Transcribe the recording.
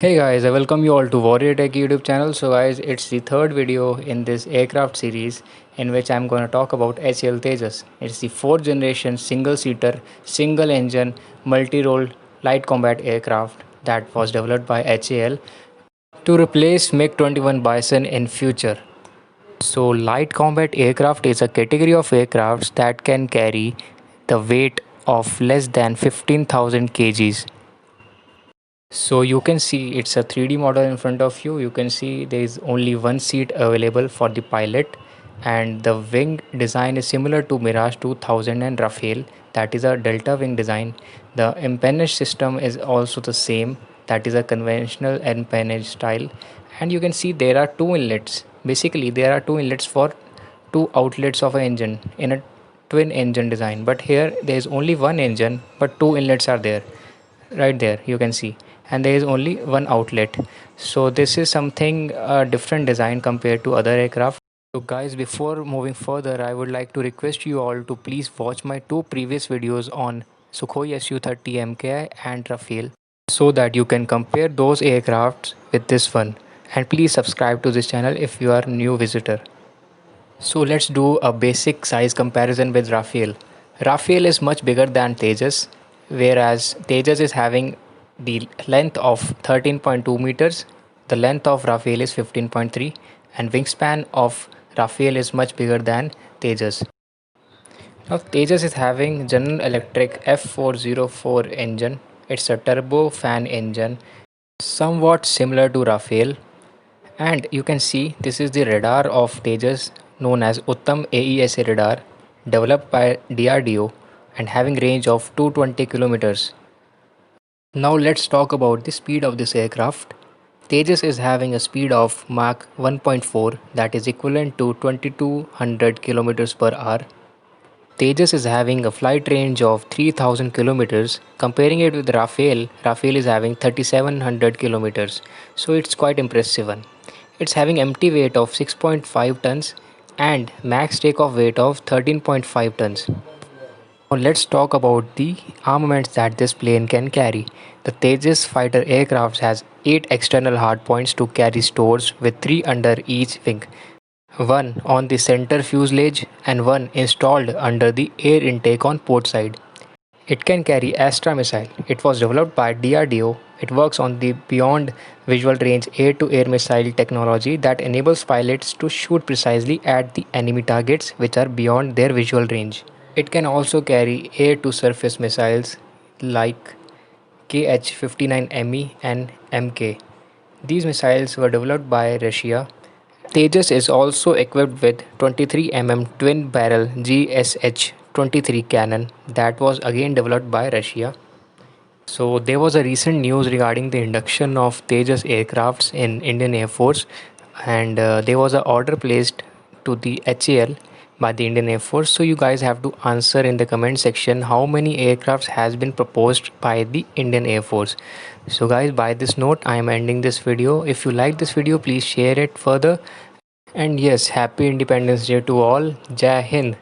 Hey guys, I welcome you all to Warrior Tech YouTube channel. So guys, it's the third video in this aircraft series in which I'm going to talk about HAL Tejas. It's the fourth generation single-seater, single-engine, multi-role light combat aircraft that was developed by HAL to replace MiG-21 Bison in future. So light combat aircraft is a category of aircrafts that can carry the weight of less than 15,000 kgs. So you can see it's a 3D model in front of you. You can see there is only one seat available for the pilot, and the wing design is similar to Mirage 2000 and Rafale, that is a delta wing design. The empennage system is also the same, that is a conventional empennage style. And you can see there are two inlets. Basically there are two inlets for two outlets of an engine in a twin engine design, but here there is only one engine but two inlets are there. Right there you can see, and there is only one outlet. So this is something different design compared to other aircraft. So guys, before moving further, I would like to request you all to please watch my two previous videos on Sukhoi Su-30 MKI and Rafale, so that you can compare those aircrafts with this one. And please subscribe to this channel if you are new visitor. So let's do a basic size comparison with Rafale. Rafale is much bigger than Tejas, whereas Tejas is having the length of 13.2 meters. The length of Rafale is 15.3, and wingspan of Rafale is much bigger than Tejas. Now Tejas is having General Electric F404 engine. It's a turbo fan engine, somewhat similar to Rafale. And you can see this is the radar of Tejas, known as Uttam AESA radar, developed by DRDO and having range of 220 kilometers. Now let's talk about the speed of this aircraft. Tejas is having a speed of Mach 1.4, that is equivalent to 2200 kilometers per hour. Tejas is having a flight range of 3000 kilometers. Comparing it with Rafale, Rafale is having 3700 kilometers. So it's quite impressive one. It's having empty weight of 6.5 tons and max takeoff weight of 13.5 tons. Now let's talk about the armaments that this plane can carry. The Tejas fighter aircraft has 8 external hardpoints to carry stores, with 3 under each wing, one on the center fuselage and one installed under the air intake on port side. It can carry Astra missile. It was developed by DRDO. It works on the Beyond Visual Range air-to-air missile technology that enables pilots to shoot precisely at the enemy targets which are beyond their visual range. It can also carry air-to-surface missiles like KH-59ME and MK. These missiles were developed by Russia. Tejas is also equipped with 23 twin-barrel GSH-23 cannon that was again developed by Russia. So there was a recent news regarding the induction of Tejas aircrafts in Indian Air Force, and there was an order placed to the HAL by the Indian Air Force. So you guys have to answer in the comment section how many aircrafts has been proposed by the Indian Air Force. So guys, by this note I am ending this video. If you like this video, please share it further. And yes, happy Independence Day to all. Jai Hind.